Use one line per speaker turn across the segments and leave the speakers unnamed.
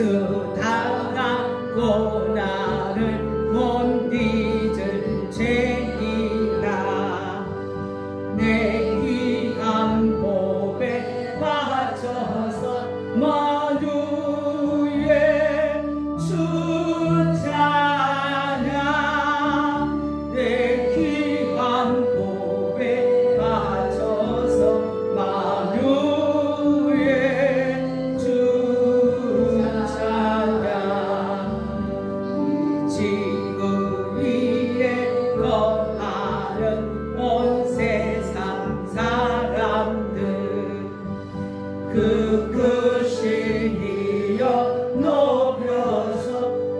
예수 닮았고 나를 못 잊을 죄이라 내 귀한 복에 바쳐서 만유의 주 찬양 내 귀한 복에 바쳐서 만유의 주 찬양 이 지구 위에 거하는 온 세상 사람들 그 신이여 높여서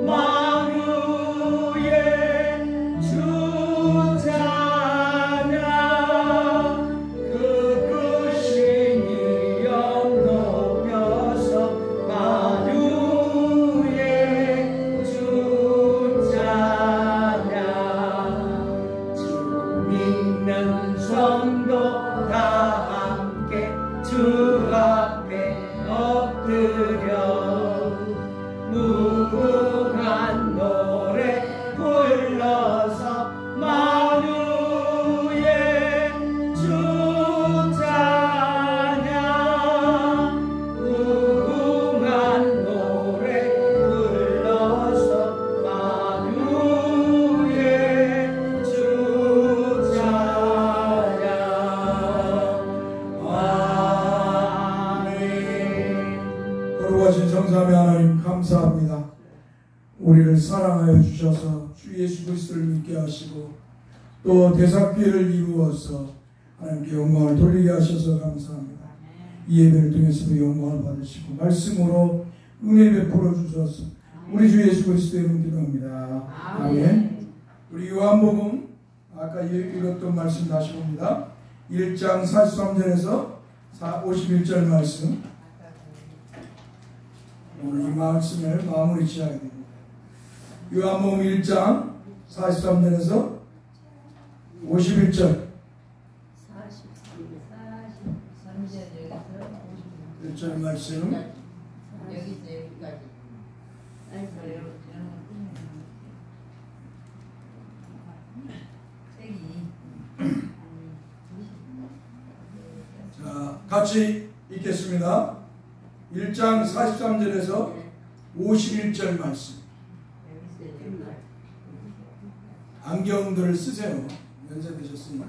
만유의 주 찬양 그 신이여 높여서 만유의 주 찬양 주 믿는 성도 다 함께 주 앞에 엎드려 무궁한 노래 불러서 만유의 주 찬양 무궁한 노래 불러서 만유의 주 찬양
거룩하신 성삼위 하나님 감사합니다. 우리를 사랑하여 주셔서 주 예수 그리스도를 믿게 하시고 또 대삭기회를 이루어서 하나님께 영광을 돌리게 하셔서 감사합니다. 이 예배를 통해서도 영광을 받으시고 말씀으로 은혜 베풀어 주셔서 우리 주 예수 그리스도의 이름으로 기도합니다. 아멘. 우리 요한복음 아까 읽었던 말씀 다시 봅니다. 1장 43절에서 51절 말씀. 오늘 이 말씀을 마무리 지어야 됩니다. 요한복음 1장 43절에서 51절 1절 말씀 자, 같이 읽겠습니다. 1장 43절에서 51절 말씀. 안경들을 쓰세요. 연세 되셨으니까.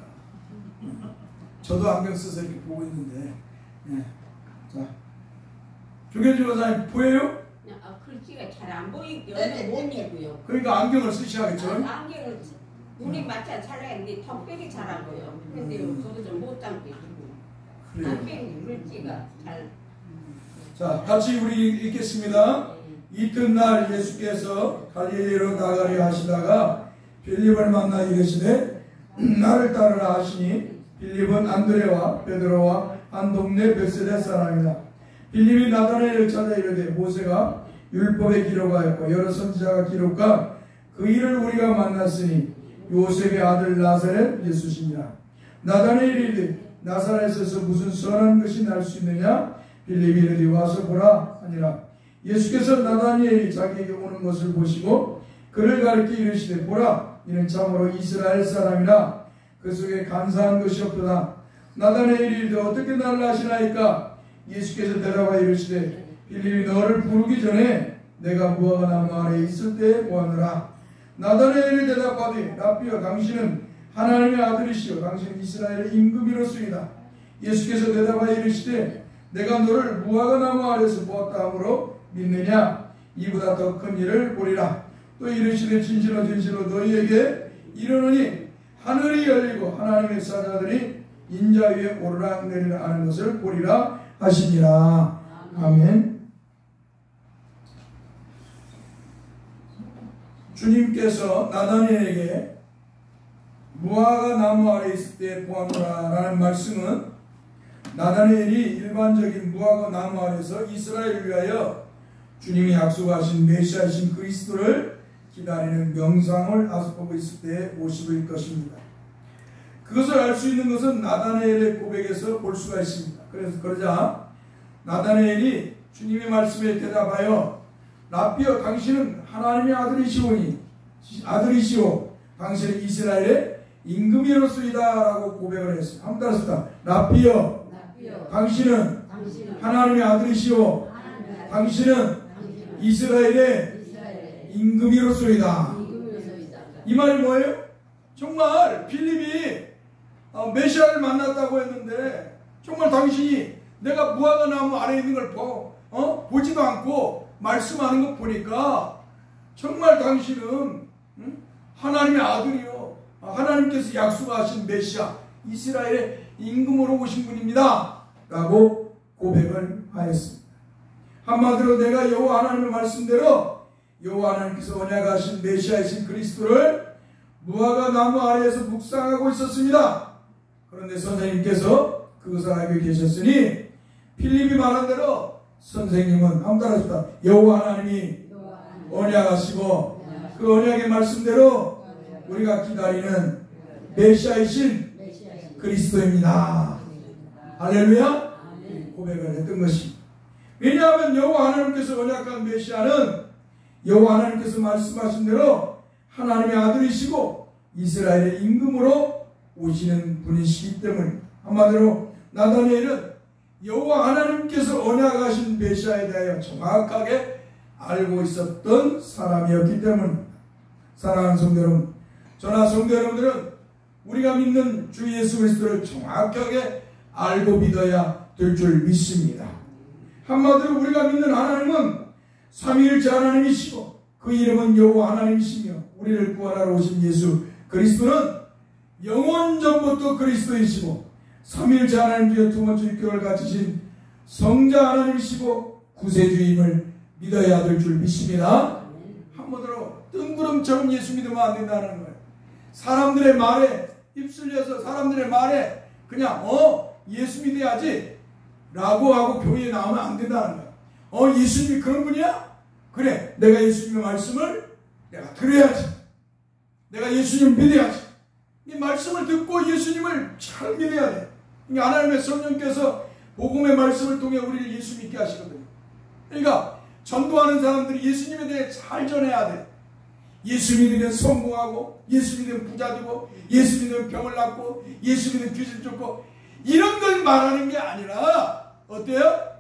저도 안경 써서 이렇게 보고 있는데. 네. 자, 조계주 원사님 보여요?
글씨가 잘 안 보이고요. 못 읽고요.
그러니까 안경을 쓰셔야겠죠?
안경을 눈이 맞춰 잘하는데 턱벽이 잘 안 보여. 근데 저도 좀 못 담고 있고. 안경이 글씨가 잘.
자, 같이 우리 읽겠습니다. 이튿날 예수께서 갈릴리로 나가려 하시다가 빌립을 만나 이르시되 나를 따르라 하시니 빌립은 안드레와 베드로와 한 동네 벳세다 사람이다. 빌립이 나다나엘을 찾아 이르되 모세가 율법에 기록하였고 여러 선지자가 기록한 그 일을 우리가 만났으니 요셉의 아들 나사렛 예수시니라. 나다나엘이 이르되 나사렛에서 무슨 선한 것이 날 수 있느냐? 빌립이 이르되 와서 보라 하니라. 예수께서 나다나엘이 자기에게 오는 것을 보시고 그를 가리켜 이르시되 보라 이는 참으로 이스라엘 사람이라 그 속에 간사한 것이 없도다. 나다나엘이 이르되 어떻게 나를 아시나이까? 예수께서 대답하여 이르시되 빌립이 너를 부르기 전에 내가 무화과 나무 아래 있을 때에 보았노라. 나다나엘이 대답하되 라삐여 당신은 하나님의 아들이시오 당신은 이스라엘의 임금이로소이다. 예수께서 대답하여 이르시되 내가 너를 무화과 나무 아래서 보았다 하므로 믿느냐? 이보다 더 큰 일을 보리라. 또 이르시되 진실로 진실로 너희에게 이르노니 하늘이 열리고 하나님의 사자들이 인자 위에 오르락내리락 하는 것을 보리라 하시니라. 아멘. 주님께서 나다나엘에게 무화과 나무 아래 있을 때 보았노라 라는 말씀은 나다나엘이 일반적인 무화과 나무 아래서 이스라엘을 위하여 주님이 약속하신 메시아이신 그리스도를 기다리는 명상을 하고 있을 때의 모습일 것입니다. 그것을 알 수 있는 것은 나다나엘의 고백에서 볼 수가 있습니다. 그래서 그러자 나다나엘이 주님의 말씀에 대답하여 라삐여 당신은 하나님의 아들이시오 당신은 이스라엘의 임금이로소이다 라고 고백을 했어요. 한번 따라합시다. 라삐여 당신은 하나님의 아들이시오 당신은 이스라엘의 임금이로소이다. 이 말이 뭐예요? 정말 빌립이 메시아를 만났다고 했는데 정말 당신이 내가 무화과 나무 아래에 있는 걸 보지도 않고 말씀하는 것 보니까 정말 당신은 하나님의 아들이요 하나님께서 약속하신 메시아 이스라엘의 임금으로 오신 분입니다 라고 고백을 하였습니다. 한마디로 내가 여호와 하나님의 말씀대로 여호와 하나님께서 언약하신 메시아이신 그리스도를 무화과 나무 아래에서 묵상하고 있었습니다. 그런데 선생님께서 그것을 알고 계셨으니 필립이 말한 대로 선생님은 한번 따라합시다. 여호와 하나님이 언약하시고 그 언약의 말씀대로 우리가 기다리는 메시아이신 그리스도입니다. 할렐루야. 고백을 했던 것입니다. 왜냐하면 여호와 하나님께서 언약한 메시아는 여호와 하나님께서 말씀하신 대로 하나님의 아들이시고 이스라엘의 임금으로 오시는 분이시기 때문입니다. 한마디로 나다니엘은 여호와 하나님께서 언약하신 메시아에 대하여 정확하게 알고 있었던 사람이었기 때문입니다. 사랑하는 성도 여러분, 저나 성도 여러분들은 우리가 믿는 주 예수 그리스도를 정확하게 알고 믿어야 될 줄 믿습니다. 한마디로 우리가 믿는 하나님은 삼위일체 하나님이시고 그 이름은 여호와 하나님이시며 우리를 구원하러 오신 예수 그리스도는 영원 전부터 그리스도이시고 삼위일체 하나님 중에 두 번째 육격을 갖추신 성자 하나님이시고 구세주임을 믿어야 될 줄 믿습니다. 한마디로 뜬구름처럼 예수 믿으면 안 된다는 거예요. 사람들의 말에 휩쓸려서 사람들의 말에 그냥 예수 믿어야지 라고 하고 교회에 나오면 안 된다는 거예요. 예수님이 그런 분이야? 그래, 내가 예수님의 말씀을 내가 들어야지. 내가 예수님을 믿어야지. 이 말씀을 듣고 예수님을 잘 믿어야 돼. 하나님의 성령께서 복음의 말씀을 통해 우리를 예수 믿게 하시거든요. 그러니까 전도하는 사람들이 예수님에 대해 잘 전해야 돼. 예수 믿으면 성공하고, 예수 믿으면 부자 되고, 예수 믿으면 병을 낫고, 예수 믿으면 귀신 쫓고, 이런 걸 말하는 게 아니라 어때요?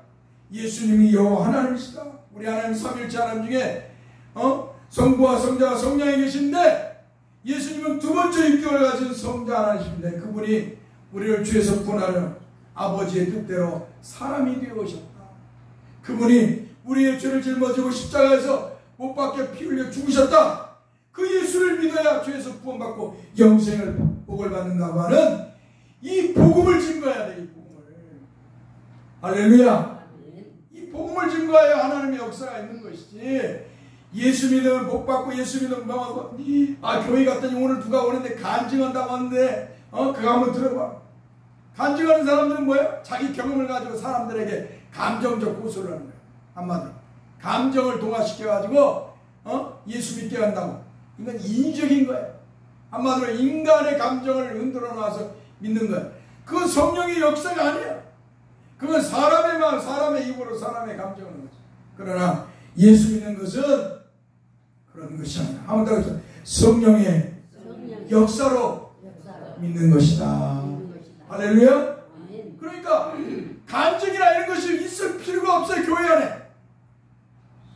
예수님이 여호와 하나님이시다. 우리 하나님 삼위일체 하나님 중에 성부와 성자와 성령이 계신데 예수님은 두 번째 육격을 가진 성자 하나님이신데 그분이 우리를 죄에서 구원하려 아버지의 뜻대로 사람이 되어 오셨다. 그분이 우리의 죄를 짊어지고 십자가에서 못 박혀 피 흘려 죽으셨다. 그 예수를 믿어야 죄에서 구원받고 영생을 복을 받는다고 하는 이 복음을 증거해야 돼. 이 복음을. 할렐루야. 이 복음을 증거해야 하나님의 역사가 있는 것이지. 예수 믿으면 복 받고 예수 믿으면 명하고 교회 갔더니 오늘 누가 오는데 간증한다고 하는데 그거 한번 들어봐. 간증하는 사람들은 뭐예요? 자기 경험을 가지고 사람들에게 감정적 고소를 하는 거예요. 한마디로 감정을 동화시켜가지고 예수 믿게 한다고. 이건 인위적인 거예요. 한마디로 인간의 감정을 흔들어 놔서 믿는 거예요. 그건 성령의 역사가 아니에요. 그건 사람의 마음, 사람의 입으로 사람의 감정을 하는 거죠. 그러나 예수 믿는 것은 그런 것이 아니라 한번 더 해서 성령의 역사로 믿는 것이다. 할렐루야. 그러니까 간증이나 이런 것이 있을 필요가 없어요. 교회 안에.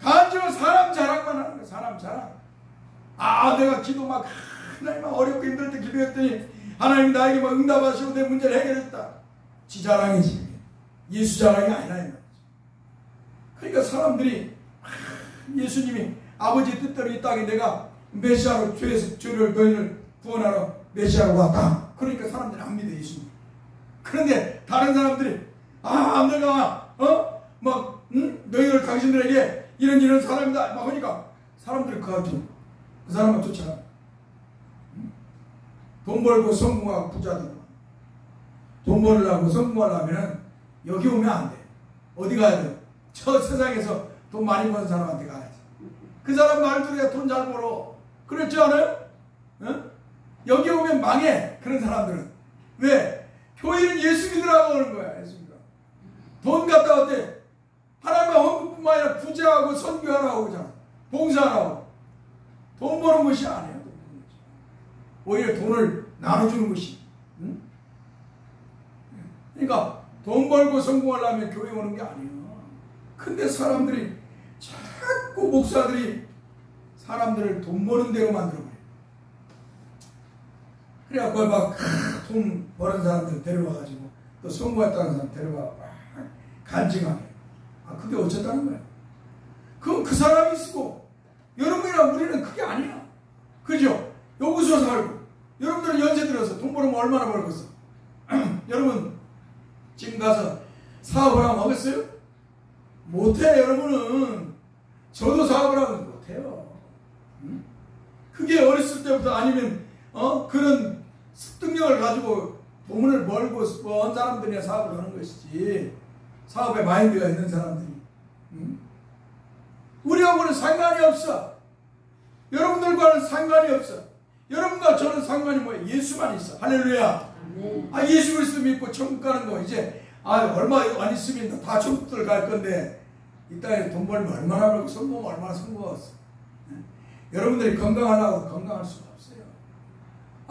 간증은 사람 자랑만 하는 거예요. 사람 자랑. 내가 기도 막 하나님 어렵고 힘들 때 기도했더니 하나님 나에게 막 응답하시고 내 문제를 해결했다. 지 자랑이지. 예수 자랑이 아니라 이 말이지. 그러니까 사람들이 예수님이 아버지의 뜻대로 이 땅에 내가 메시아로 죄를 너희를 구원하러 메시아로 왔다. 그러니까 사람들이 안 믿어 예수님. 그런데 다른 사람들이 내가 너희들 당신들에게 이런 사람이다 막 하니까 사람들이 그 사람만 쫓아가. 돈 벌고 성공하고 부자 되고 돈 벌려고 성공하려면 여기 오면 안 돼. 어디 가야 돼? 저 세상에서 돈 많이 버는 사람한테 가야지. 그 사람 말 들어야 돈 잘 벌어. 그렇지 않아요? 여기 오면 망해. 그런 사람들은. 왜? 교회는 예수 믿으라고 하는 거야. 예수 믿으라고. 돈 갖다 어때? 하나님의 헌금뿐만 아니라 구제하고 선교하라고 그러잖아. 봉사하라고. 돈 버는 것이 아니에요. 오히려 돈을 나눠주는 것이. 응? 그러니까 돈 벌고 성공하려면 교회 오는 게 아니에요. 근데 사람들이 자꾸 목사들이 사람들을 돈 버는 대로 만들어버려요. 그래갖고 막 돈 버는 사람들 데려와가지고 또 성공했다는 사람 데려와 간증하게. 그게 어쨌다는 거야. 그건 그 사람이 쓰고 여러분이랑 우리는 그게 아니야. 그죠? 여기서 살고 여러분들은 연세 들어서 돈 벌으면 얼마나 벌겠어? 여러분 지금 가서 사업을 하면 하겠어요? 못해. 여러분은 저도 사업을 하면 못해요. 그게 어렸을 때부터 아니면 그런 습득력을 가지고 돈을 벌고 한 사람들이나 사업을 하는 것이지, 사업에 마인드가 있는 사람들이. 우리하고는 상관이 없어. 여러분들과는 상관이 없어. 여러분과 저는 상관이 뭐예요? 예수만 있어. 할렐루야. 예수 그리스도 믿고 천국 가는 거 이제 얼마 안 있으면 다 천국들 갈 건데 이 땅에 돈 벌면 얼마나 벌고 성공하면 얼마나 성공했어. 여러분들이 건강하려고 건강할 수가 없어요.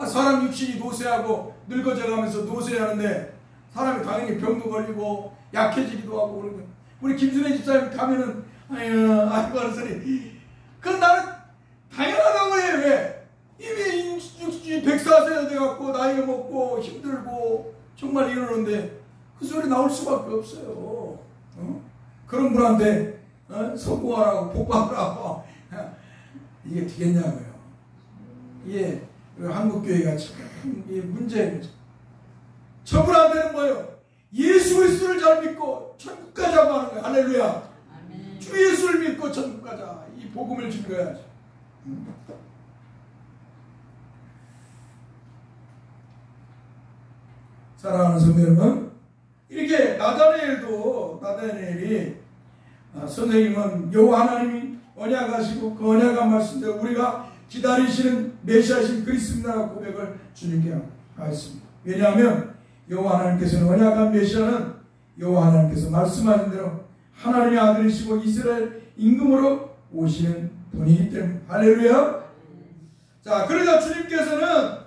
사람 육신이 노쇠하고 늙어져가면서 노쇠하는데 사람이 당연히 병도 걸리고 약해지기도 하고 그러는 거예요. 우리 김순애 집사님 가면은 아이고 하는 소리. 그건 나는 당연하다고 해. 왜? 이미 104세가 돼갖고 나이가 먹고 힘들고 정말 이러는데 그 소리 나올 수밖에 없어요. 그런 분한테 성공하라고 복받으라고 이게 되겠냐고요. 이게 한국교회가 참 이게 문제예요. 저분한테는 뭐예요? 예수 그리스도를 잘 믿고 천국 가자고 하는 거예요. 할렐루야. 아멘. 주 예수를 믿고 천국 가자. 이 복음을 증거해야죠. 사랑하는 성도 여러분, 이렇게 나다나엘이 선생님은 여호와 하나님이 언약하시고 그 언약한 말씀대로 우리가 기다리시는 메시아신 그리스도라고 고백을 주님께 하였습니다. 왜냐하면 여호와 하나님께서는 언약한 메시아는 여호와 하나님께서 말씀하신 대로 하나님의 아들이시고 이스라엘 임금으로 오시는 분이기 때문에. 할렐루야. 자, 그러자 주님께서는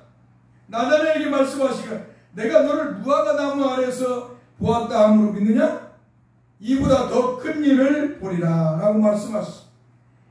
나다나엘에게 말씀하시기를 내가 너를 무화과 나무 아래에서 보았다 함으로 믿느냐? 이보다 더 큰 일을 보리라 라고 말씀하셨습니다.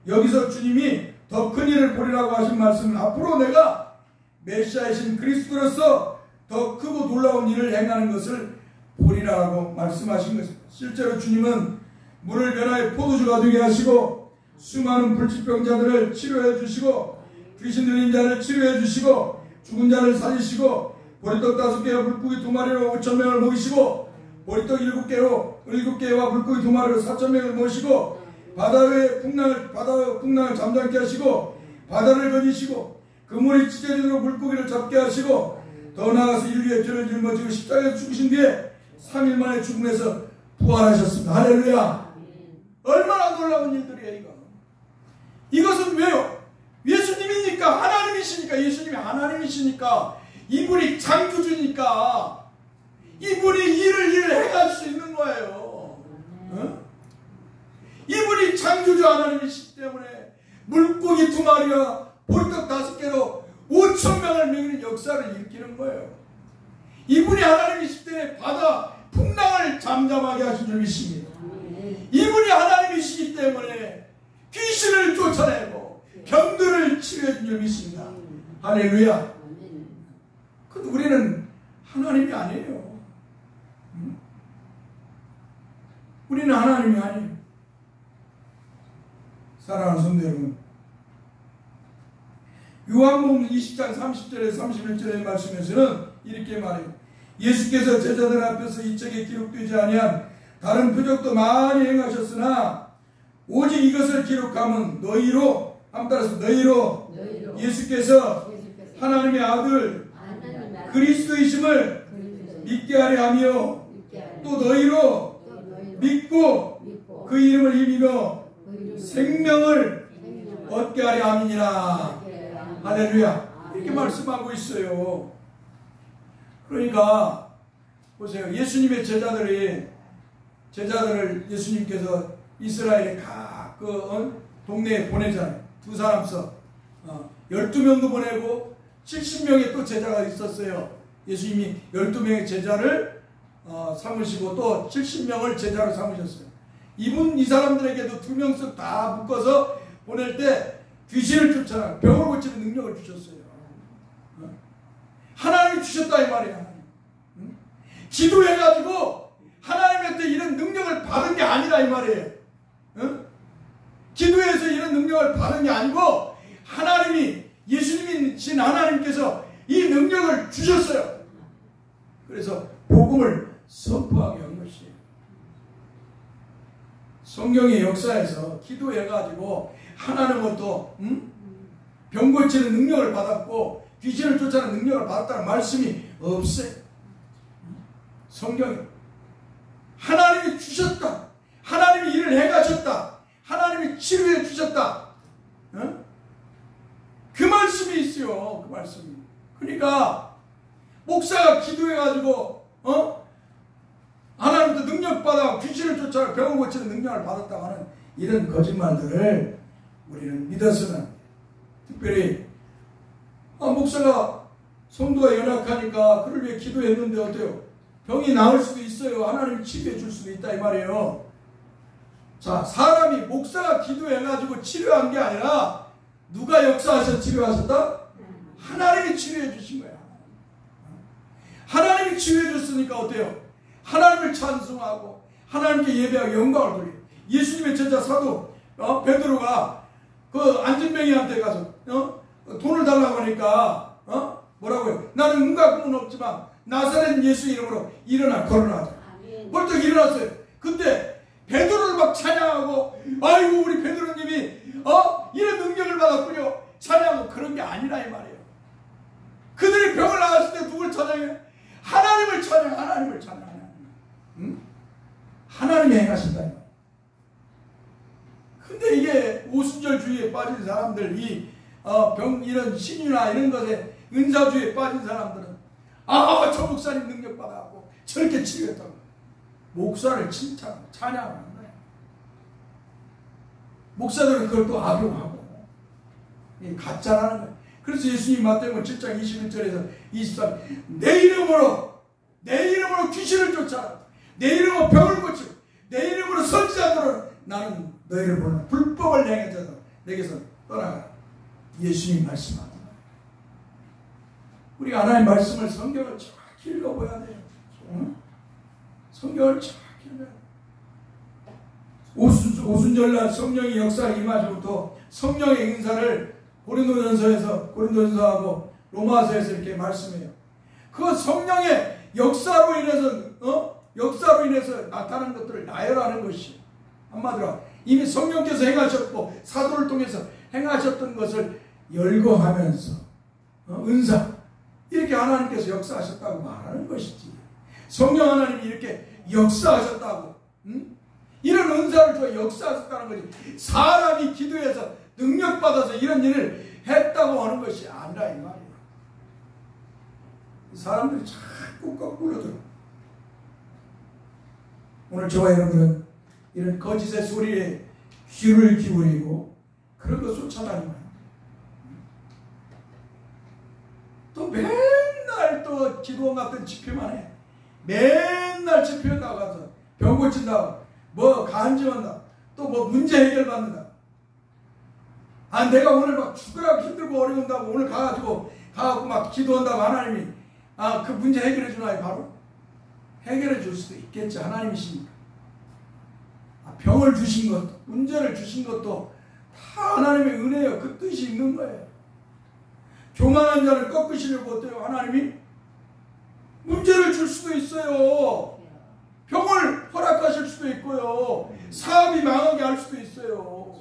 여기서 주님이 더 큰 일을 보리라고 하신 말씀은 앞으로 내가 메시아이신 그리스도로서 더 크고 놀라운 일을 행하는 것을 보리라고 말씀하신 것입니다. 실제로 주님은 물을 변화해 포도주가 되게 하시고 수많은 불치병자들을 치료해 주시고 귀신 들린 자를 치료해 주시고 죽은 자를 살리시고 보리떡 5개와 물고기 2마리로 5,000명을 모이시고 보리떡 7개와 물고기 2마리로 4,000명을 모시고 바다의 풍랑을 잠잠케 하시고 바다를 거니시고 그 물이 찢어지도록 물고기를 잡게 하시고 더 나아가서 인류의 죄를 짊어지고 십자가에서 죽으신 뒤에 3일 만에 죽음에서 부활하셨습니다. 할렐루야. 얼마나 놀라운 일들이에요. 이것은 왜요? 예수님이니까, 하나님이시니까, 예수님이 하나님이시니까, 이분이 창조주니까 이분이 일을 행할 수 있는 거예요. 이분이 창조주 하나님이시기 때문에 물고기 2마리와 보리떡 5개로 5,000명을 먹이는 역사를 일으키는 거예요. 이분이 하나님이시기 때문에 바다 풍랑을 잠잠하게 하신 줄이십니다. 이분이 하나님이시기 때문에 귀신을 쫓아내고 병들을 치료해 준 줄이십니다. 할렐루야. 근데 우리는 하나님이 아니에요. 우리는 하나님이 아니에요. 사랑하는 성도 여러분, 요한복음 20장 30절에 31절의 말씀에서는 이렇게 말해요. 예수께서 제자들 앞에서 이 책에 기록되지 아니한 다른 표적도 많이 행하셨으나 오직 이것을 기록함은 너희로, 따라서 너희로 예수께서 하나님의 아들 그리스도이심을 믿게 하려 하며 또 너희로 믿고 그 이름을 힘입어 생명을 얻게 하려 함이니라. 할렐루야. 이렇게 말씀하고 있어요. 그러니까 보세요. 예수님의 제자들이 제자들을 예수님께서 이스라엘의 각 동네에 보내잖아요. 두 사람씩 12명도 보내고 70명의 또 제자가 있었어요. 예수님이 12명의 제자를 삼으시고 또 70명을 제자로 삼으셨어요. 이 사람들에게도 2명씩 다 묶어서 보낼 때 귀신을 쫓아라 병을 고치는 능력을 주셨어요. 하나님이 주셨다 이 말이야. 기도해가지고 하나님한테 이런 능력을 받은 게 아니라 이 말이에요. 기도해서 이런 능력을 받은 게 아니고 하나님이 예수님이신 하나님께서 이 능력을 주셨어요. 그래서 복음을 선포하게 한 것이에요. 성경의 역사에서 기도해가지고 하나님은 또 병 고치는 능력을 받았고 귀신을 쫓아내는 능력을 받았다는 말씀이 없어요. 성경에 하나님이 주셨다. 하나님이 일을 해가셨다. 하나님이 치료해 주셨다. 그 말씀이 있어요. 그 말씀이. 그러니까 목사가 기도해가지고 하나님부터 능력 받아 귀신을 쫓아 병을 고치는 능력을 받았다고 하는 이런 거짓말들을 우리는 믿어서는 특별히 목사가 성도가 연약하니까 그를 위해 기도했는데 어때요? 병이 나을 수도 있어요. 하나님이 치료해 줄 수도 있다 이 말이에요. 자, 사람이 목사가 기도해가지고 치료한 게 아니라 누가 역사하셔서 치료하셨다? 하나님이 치료해 주신 거야. 하나님이 치료해 줬으니까 어때요? 하나님을 찬송하고 하나님께 예배하고 영광을 돌려. 예수님의 제자 사도 베드로가 그 안진뱅이한테 가서 돈을 달라고 하니까 뭐라고요? 나는 은과 금은 없지만 나사렛 예수 이름으로 일어나 걸어나자. 벌떡 일어났어요. 근데 베드로를 막 찬양하고 아이고 우리 베드로님이 이런 능력을 받았군요. 찬양하고 그런 게 아니라 이 말이에요. 그들이 병을 나았을 때 누굴 찬양해? 하나님을 찬양, 하나님을 찬양. 하나님이 행하신다. 근데 이게 오순절주의에 빠진 사람들, 이런 신이나 이런 것에 은사주의에 빠진 사람들은 저 목사님 능력 받아갖고 저렇게 치료했다고 목사를 칭찬하고 찬양하는 거예요. 목사들은 그걸 또 악용하고 가짜라는 거예요. 그래서 예수님 마태복음 7장 21절에서 23절 내 이름으로 귀신을 쫓아라. 내 이름으로 병을 고치고 내 이름으로 선지자들은 나는 너희를 보는 불법을 행해져도 내게서 떠나가라. 예수님 말씀하는 거예요. 우리가 하나님의 말씀을 성경을 정확히 읽어봐야 돼요. 성경을 정확히 읽어야 돼요. 오순절날 성령의 역사가 임하시부터 성령의 은사를 고린도전서하고 로마서에서 이렇게 말씀해요. 그 성령의 역사로 인해서 나타난 것들을 나열하는 것이 한마디로 이미 성령께서 행하셨고 사도를 통해서 행하셨던 것을 열거하면서 은사 이렇게 하나님께서 역사하셨다고 말하는 것이지. 성령 하나님이 이렇게 역사하셨다고 이런 은사를 줘 역사하셨다는 거지. 사람이 기도해서 능력받아서 이런 일을 했다고 하는 것이 아니라 이 말이에요. 사람들이 자꾸 거꾸로 들어. 오늘 저와 여러분은 이런 거짓의 소리에 귀를 기울이고 그런 거 쫓아다니면 또 맨날 또 기도원 같은 집회만 해. 맨날 집회 나가서 병 고친다, 뭐 간증한다, 또 뭐 문제 해결 받는다. 내가 오늘 막 죽으라고 힘들고 어려운다고 오늘 가가지고 막 기도한다고 하나님이 그 문제 해결해 주나요? 바로 해결해 줄 수도 있겠지. 하나님이시니까. 병을 주신 것, 문제를 주신 것도 다 하나님의 은혜예요. 그 뜻이 있는 거예요. 교만한 자를 꺾으시려고 어때요? 하나님이 문제를 줄 수도 있어요. 병을 허락하실 수도 있고요. 사업이 망하게 할 수도 있어요.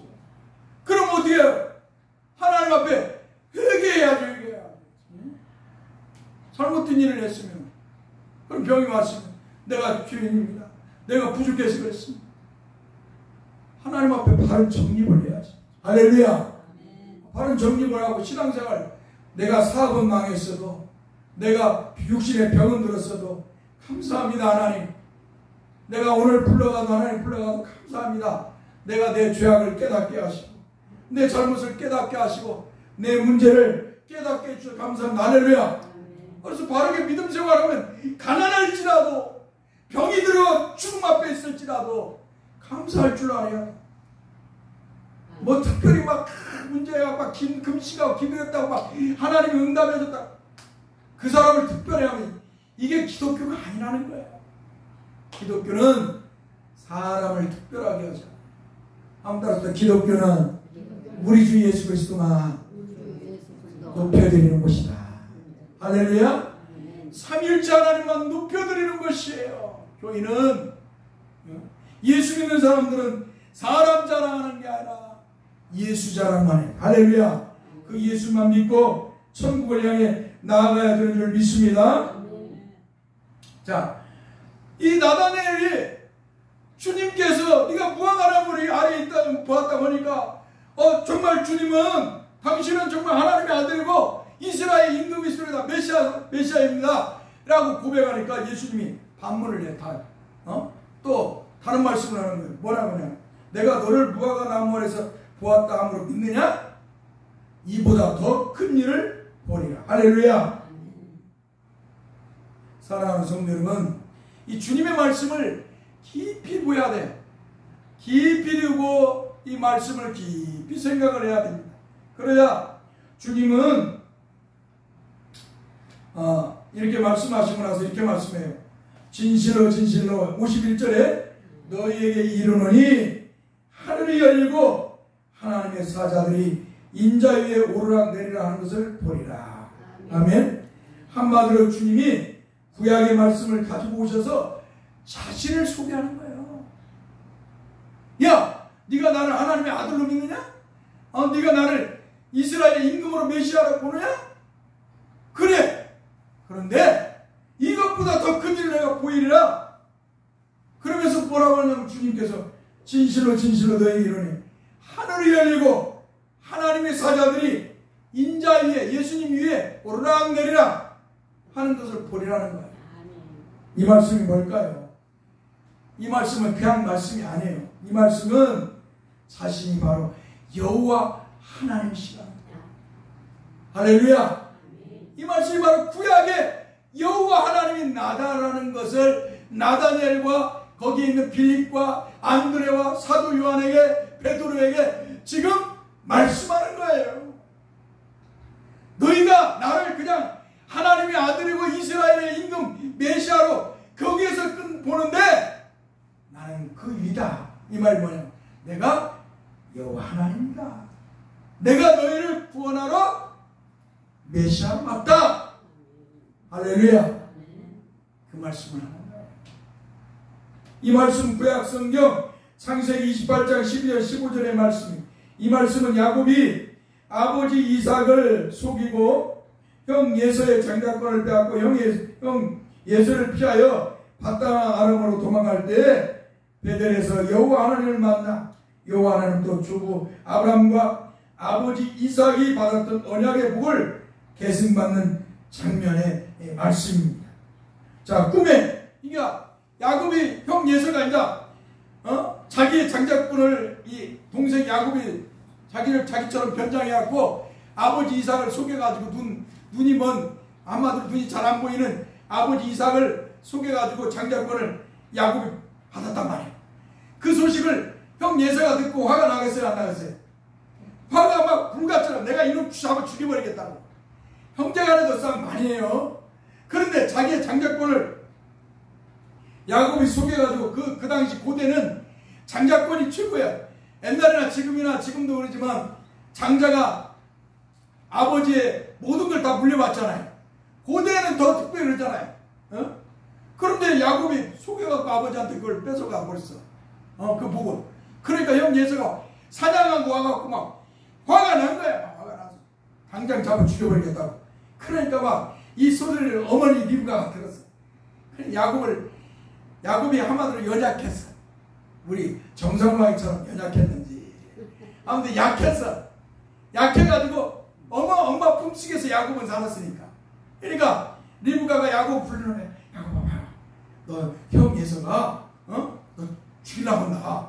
그럼 어떻게 해요? 하나님 앞에 회개해야죠. 회개해야죠. 잘못된 일을 했으면 그럼 병이 왔으면 내가 죄인입니다. 내가 부족해서 그랬습니다. 하나님 앞에 바른 정립을 해야지. 할렐루야. 바른 정립을 하고 신앙생활 내가 사업은 망했어도 내가 육신의 병은 들었어도 감사합니다 하나님. 내가 오늘 불러가도 하나님 불러가도 감사합니다. 내가 내 죄악을 깨닫게 하시고 내 잘못을 깨닫게 하시고 내 문제를 깨닫게 해주셔서 감사합니다. 할렐루야. 그래서 바르게 믿음 생활하면 가난할지라도 병이 들어 죽음 앞에 있을지라도 감사할 줄 알아요. 뭐 특별히 막 문제가 막 금식하고 기도했다고 막 하나님이 응답해줬다. 그 사람을 특별히 하면 이게 기독교가 아니라는 거예요. 기독교는 사람을 특별하게 하죠. 한번 따라서 기독교는 우리 주 예수 그리스도만 높여드리는 것이다. 할렐루야. 삼위일체 하나님만 높여드리는 것이에요. 교인은 예수 믿는 사람들은 사람 자랑하는 게 아니라 예수 자랑만 해. 할렐루야. 그 예수만 믿고 천국을 향해 나아가야 되는 줄 믿습니다. 자, 이 나다네엘이 주님께서 네가 무화과나무 아래에 있다고 보았다 보니까 정말 주님은 당신은 정말 하나님의 아들이고 이스라엘 임금이시로다 메시아입니다 라고 고백하니까 예수님이 반문을 해. 또 다른 말씀을 하는 거예요. 뭐라고 하냐, 내가 너를 무화과나무 아래에서 보았다 함으로 믿느냐? 이보다 더 큰 일을 보리라. 할렐루야. 사랑하는 성도 여러분, 이 주님의 말씀을 깊이 보여야 돼. 깊이 두고 이 말씀을 깊이 생각을 해야 됩니다. 그래야 주님은 이렇게 말씀하시고 나서 이렇게 말씀해요. 진실로 진실로 51절에 너희에게 이르노니 하늘이 열리고 하나님의 사자들이 인자 위에 오르락 내리락 하는 것을 보리라. 아멘. 한마디로 주님이 구약의 말씀을 가지고 오셔서 자신을 소개하는 거예요. 야, 네가 나를 하나님의 아들로 믿느냐? 네가 나를 이스라엘의 임금으로 메시아로 보느냐? 그래. 그런데 이것보다 더 큰 일을 내가 보이리라. 그러면서 뭐라고 하냐면 주님께서 진실로 진실로 너희에게 이르노니 하늘이 열리고 하나님의 사자들이 인자 위에 예수님 위에 오르락 내리락 하는 것을 보리라는 거예요. 이 말씀이 뭘까요? 이 말씀은 그냥 말씀이 아니에요. 이 말씀은 자신이 바로 여호와 하나님이시다. 할렐루야. 이 말씀이 바로 구약의 여호와 하나님이 나다라는 것을 나다니엘과 거기에 있는 빌립과 안드레와 사도 요한에게 베드로에게 지금 말씀하는 거예요. 너희가 나를 그냥 하나님의 아들이고 이스라엘의 임금 메시아로 거기에서 보는데 나는 그 위다. 이 말이 뭐냐, 내가 여호와 하나님이다. 내가 너희를 구원하러 메시아로 왔다. 할렐루야. 그 말씀을 하는 거예요. 이 말씀 구약 성경 창세기 28장 12절 15절의 말씀입니다. 이 말씀은 야곱이 아버지 이삭을 속이고 형 예서의 장자권을 빼앗고 형 예서를 피하여 바단 아람으로 도망갈 때 베델에서 여호와 하나님을 만나 여호와 하나님도 주고 아브라함과 아버지 이삭이 받았던 언약의 복을 계승받는 장면의 말씀입니다. 자, 꿈에 이게 야곱이 형 예서가 이제 자기의 장자권을 이 동생 야곱이 자기를 자기처럼 변장해갖고 아버지 이삭을 속여가지고 눈이 먼 한마디로 눈이 잘 안 보이는 아버지 이삭을 속여가지고 장자권을 야곱이 받았단 말이에요. 그 소식을 형 예서가 듣고 화가 나겠어요, 안 나겠어요? 화가 막 불같잖아. 내가 이놈 잡아 죽여버리겠다고. 형제간에도 싸움 많이 해요. 그런데 자기의 장자권을 야곱이 속여가지고 그 당시 고대는 장자권이 최고야. 옛날이나 지금이나 지금도 그러지만 장자가 아버지의 모든 걸 다 물려받잖아요. 고대에는 더 특별히 그러잖아요. 그런데 야곱이 속여갖고 아버지한테 그걸 뺏어가 버렸어. 그 복을. 그러니까 형 예서가 사냥하고 와갖고 막 화가 난 거야. 화가 나서 당장 잡아 죽여버리겠다고. 그러니까 막 이 소리를 어머니 리브가가 들었어. 야곱이 한마디로 연약했어. 우리 정성왕처럼 연약했는지. 아무튼 약했어. 약해가지고 엄마 품속에서 야곱은 살았으니까. 그러니까 리브가가 야곱 부르는 애. 야곱아, 너 형 예서가 죽이려고 한다.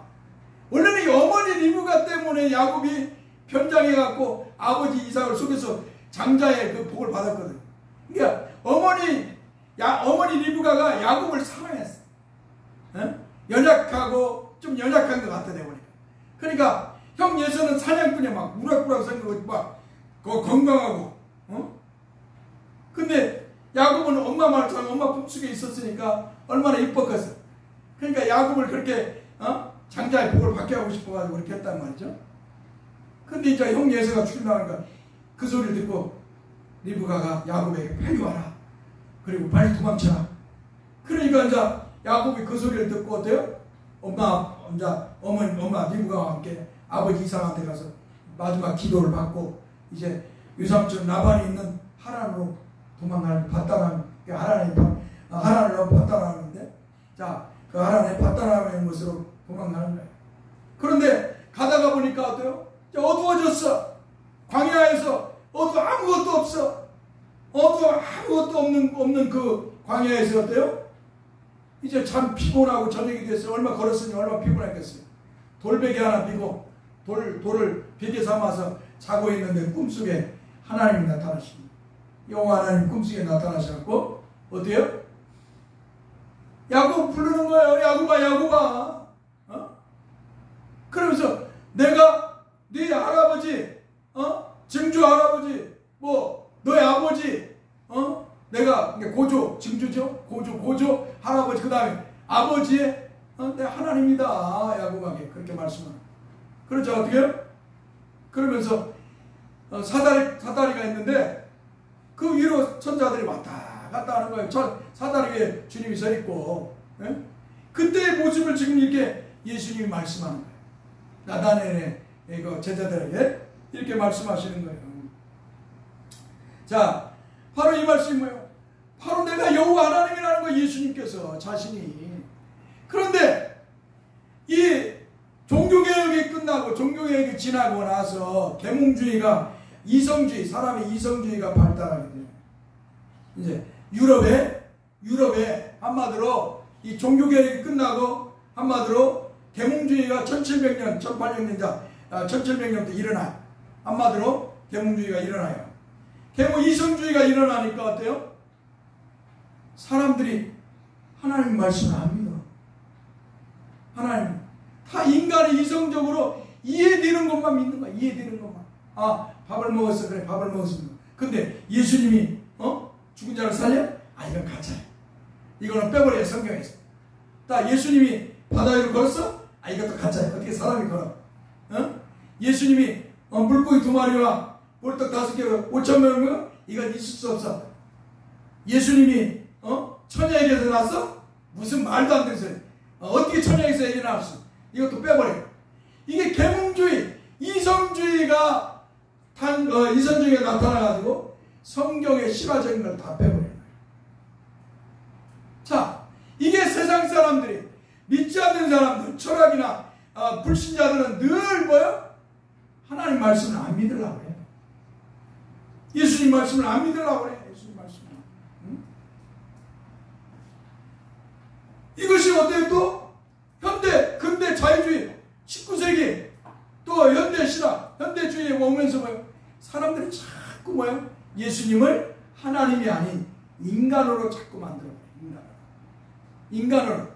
원래는 이 어머니 리브가 때문에 야곱이 변장해갖고 아버지 이삭을 속여서 장자의 그 복을 받았거든. 그러니까 어머니 리브가가 야곱을 사랑했어. 연약하고 좀 연약한 것 같아 내보니까. 그러니까 형 예서는 사냥꾼이 막 우락부락 생기고 막 건강하고. 근데 야곱은 엄마 말처럼 엄마 품속에 있었으니까 얼마나 이뻤겠어. 그러니까 야곱을 그렇게 장자의 복을 받게 하고 싶어가지고 그렇게 했단 말이죠. 근데 이제 형 예서가 출나가니까 그 소리를 듣고 리브가가 야곱에게 빨리 와라. 그리고 빨리 도망쳐라. 그러니까 이제 야곱이 그 소리를 듣고 어때요? 엄마 리브가와 함께 아버지 이삭한테 가서 마지막 기도를 받고 이제 유삼촌 라반이 있는 하란으로 도망가는 하란으로 파다나는데 자, 그 하란에 파다나는 곳으로 도망가는 거예요. 그런데 가다가 보니까 어때요? 어두워졌어. 광야에서 아무것도 없어. 아무것도 없는 그 광야에서 어때요? 이제 참 피곤하고 저녁이 됐어요. 얼마 걸었으니 얼마 피곤했겠어요. 돌베개 하나 비고 돌을 베개 삼아서 자고 있는데 꿈속에 하나님이 나타나십니다. 여호와 하나님 꿈속에 나타나셔갖고 어때요? 야곱 부르는 거예요. 야곱아. 그러면서 내가 네 할아버지, 증조 할아버지, 너의 아버지, 내가 고조, 증조죠? 고조 할아버지, 그 다음에 아버지의 내 하나님이다. 야곱에게 그렇게 말씀하는. 그렇죠? 어떻게 해요? 그러면서 사다리가 있는데 그 위로 천사들이 왔다 갔다 하는 거예요. 사다리 위에 주님이 서 있고. 그때의 모습을 지금 이렇게 예수님이 말씀하는 거예요. 나다나엘의 제자들에게 이렇게 말씀하시는 거예요. 자, 바로 이 말씀이 뭐예요? 바로 내가 여호와 하나님이라는 거예요. 예수님께서 자신이. 그런데 이 종교개혁이 끝나고 종교개혁이 지나고 나서 계몽주의가 사람의 이성주의가 발달하게 돼요. 이제 유럽에 한마디로 이 종교개혁이 끝나고 한마디로 계몽주의가 1700년, 1700년부터 일어나요. 한마디로 계몽주의가 일어나요. 이성주의가 일어나니까 어때요? 사람들이 하나님 말씀을 안 믿어. 하나님 다 인간이 이성적으로 이해되는 것만 믿는 거야. 이해되는 것만. 밥을 먹었어. 그래, 밥을 먹었습니다. 근데 예수님이 죽은 자를 살려? 이건 가짜야. 이거는 빼버려요. 성경에서. 예수님이 바다 위로 걸었어? 이것도 가짜야. 어떻게 사람이 걸어? 예수님이 물고기 2마리와 볼떡 5개로 5,000명이면 이건 있을 수 없어. 예수님이 처녀에게서 났어? 무슨 말도 안 되는 소리. 어떻게 처녀에게서 얘기 나왔어? 이것도 빼버려. 이게 계몽주의, 이성주의가 나타나가지고 성경의 실화적인 걸 다 빼버려요. 자, 이게 세상 사람들이, 믿지 않는 사람들, 철학이나 불신자들은 늘 뭐요? 하나님 말씀을 안 믿으려고 해요. 예수님 말씀을 안 믿으려고 해요. 예수님 말씀을. 이것이 어때요? 또 근대 자유주의 19세기 또 현대 신학, 현대주의에 오면서 뭐예요? 사람들이 자꾸 뭐예요? 예수님을 하나님이 아닌 인간으로 자꾸 만들어요. 인간으로.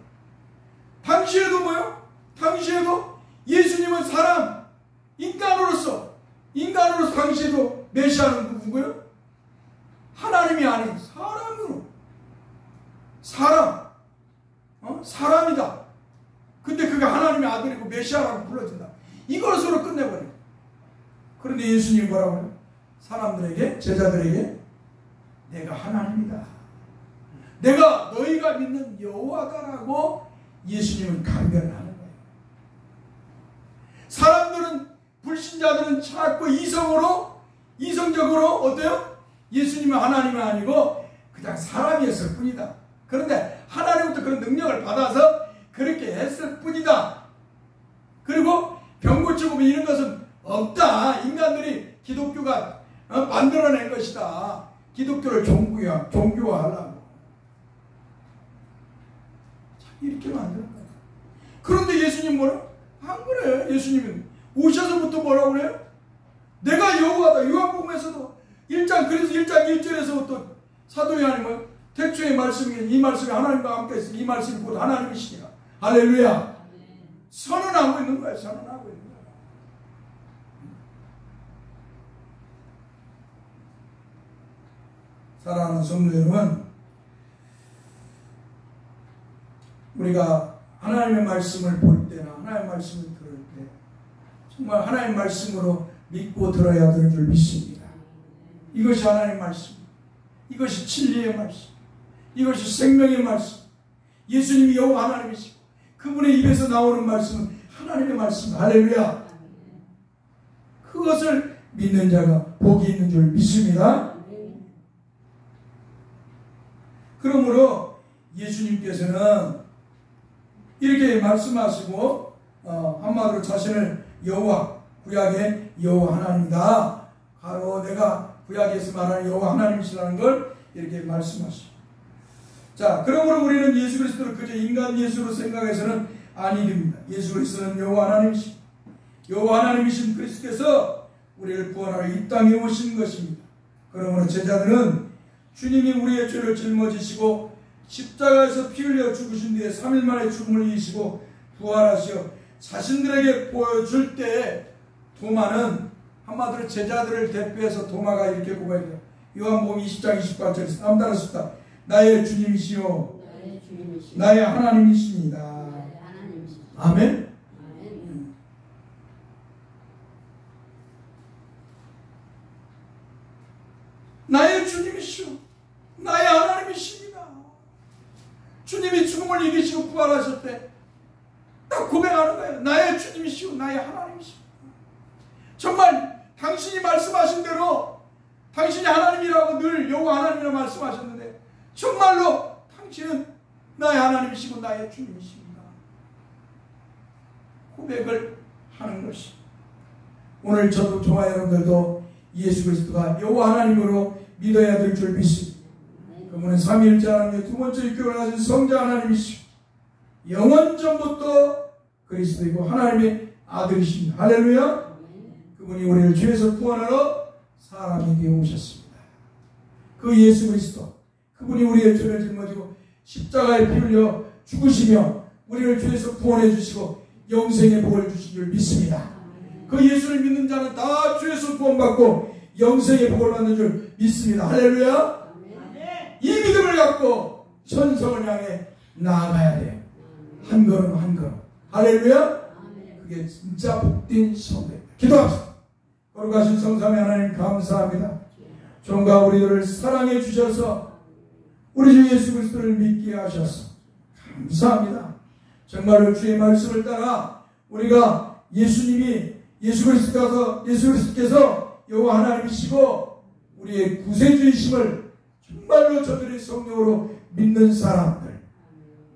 당시에도 뭐예요? 당시에도 예수님은 사람, 인간으로서 당시에도 메시아는 누구예요? 하나님이 아닌 사람으로. 사람이다. 근데 그게 하나님의 아들이고 메시아라고 불러진다. 이걸 서로 끝내버려요. 그런데 예수님이 뭐라고 해요? 사람들에게, 제자들에게 내가 하나님이다. 내가 너희가 믿는 여호와다라고 예수님은 강변을 하는 거예요. 사람들은, 불신자들은 자꾸 이성적으로 어때요? 예수님은 하나님이 아니고 그냥 사람이었을 뿐이다. 그런데 하나님부터 그런 능력을 받아서 그렇게 했을 뿐이다. 그리고 병 고치고 이런 것은 없다. 인간들이 기독교가 만들어낸 것이다. 기독교를 종교화하려고. 이렇게 만드는 거예요. 그런데 예수님 뭐라? 안 그래요. 예수님은 오셔서부터 뭐라고 그래요? 내가 여호와다. 요한복음에서도 1장 그래서 1장 1절에서부터 사도 요한이 택주의 말씀이 이 말씀이 하나님과 함께 있으니 이 말씀이 곧 하나님이시니라. 할렐루야. 선언하고 있는 거예요. 선언하고 있는 거예요. 사랑하는 성도 여러분, 우리가 하나님의 말씀을 볼 때나 하나님의 말씀을 들을 때 정말 하나님의 말씀으로 믿고 들어야 되는 줄 믿습니다. 이것이 하나님의 말씀, 이것이 진리의 말씀, 이것이 생명의 말씀. 예수님이 여호와 하나님이시고 그분의 입에서 나오는 말씀은 하나님의 말씀. 할렐루야. 그것을 믿는 자가 복이 있는 줄 믿습니다. 그러므로 예수님께서는 이렇게 말씀하시고 한마디로 자신을 여호와, 구약의 여호와 하나님이다. 바로 내가 구약에서 말하는 여호와 하나님이시라는 걸 이렇게 말씀하시죠. 자, 그러므로 우리는 예수 그리스도를 그저 인간 예수로 생각해서는 아니 됩니다. 예수 그리스도는 여호와 하나님이시고 여호와 하나님이신 그리스도께서 우리를 구원하러 이 땅에 오신 것입니다. 그러므로 제자들은 주님이 우리의 죄를 짊어지시고 십자가에서 피 흘려 죽으신 뒤에 3일 만에 죽음을 이기시고 부활하시어 자신들에게 보여줄 때 도마는 한마디로 제자들을 대표해서 도마가 이렇게 고백해요. 요한복음 20장 28절에서 다음 따라습니다. 나의 주님이시요 나의 하나님이십니다. 아멘. 나의 주님이시오 나의 하나님이십니다. 주님이 죽음을 이기시고 부활하셨대. 딱 고백하는 거예요. 나의 주님이시오 나의 하나님이십니다. 정말 당신이 말씀하신 대로 당신이 하나님이라고 늘 여호와 하나님이라고 말씀하셨는데 정말로 당신은 나의 하나님이시고 나의 주님이십니다. 고백을 하는 것이 오늘 저도 저와 여러분들도 예수 그리스도가 여호와 하나님으로 믿어야 될 줄 믿습니다. 그분은 삼위일체 하나님의 두 번째 육격을 가진 성자 하나님이시고 영원전부터 그리스도이고 하나님의 아들이십니다. 할렐루야. 그분이 우리를 죄에서 구원하러 사람이 되어 오셨습니다. 그 예수 그리스도 그분이 우리의 죄를 짊어지고 십자가에 피 흘려 죽으시며 우리를 죄에서 구원해 주시고 영생의 복을 주신 줄 믿습니다. 그 예수를 믿는 자는 다 죄에서 구원받고 영생의 복을 받는 줄 믿습니다. 할렐루야. 이 믿음을 갖고 천성을 향해 나아가야 돼요. 한 걸음 한 걸음. 할렐루야. 그게 진짜 복된 성도입니다. 기도합시다. 거룩하신 성삼위 하나님 감사합니다. 종과 우리들을 사랑해 주셔서 우리 주 예수 그리스도를 믿게 하셔서 감사합니다. 정말로 주의 말씀을 따라 우리가 예수 그리스도께서 여호와 하나님이시고 우리의 구세주이심을 정말로 저들의 성령으로 믿는 사람들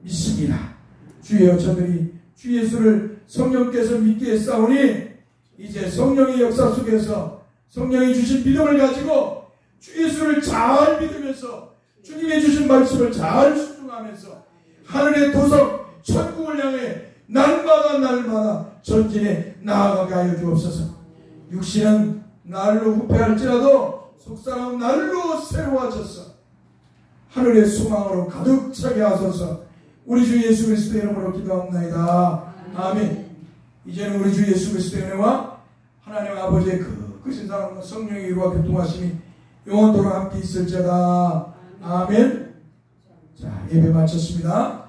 믿습니다. 주여 저들이 주 예수를 성령께서 믿게 했사오니 이제 성령의 역사 속에서 성령이 주신 믿음을 가지고 주 예수를 잘 믿으면서 주님이 주신 말씀을 잘 순종하면서 하늘의 도성 천국을 향해 날마다 전진해 나아가게 하여 주옵소서. 육신은 날로 후패할지라도 속사람은 날로 새로워져서 하늘의 소망으로 가득 차게 하소서. 우리 주 예수 그리스도의 이름으로 기도합나이다. 아멘. 이제는 우리 주 예수 그리스도의 은혜와 하나님 아버지의 크신 사랑과 성령의 이루와 교통하심이 영원토록 함께 있을지어다. 아멘. 자, 예배 마쳤습니다.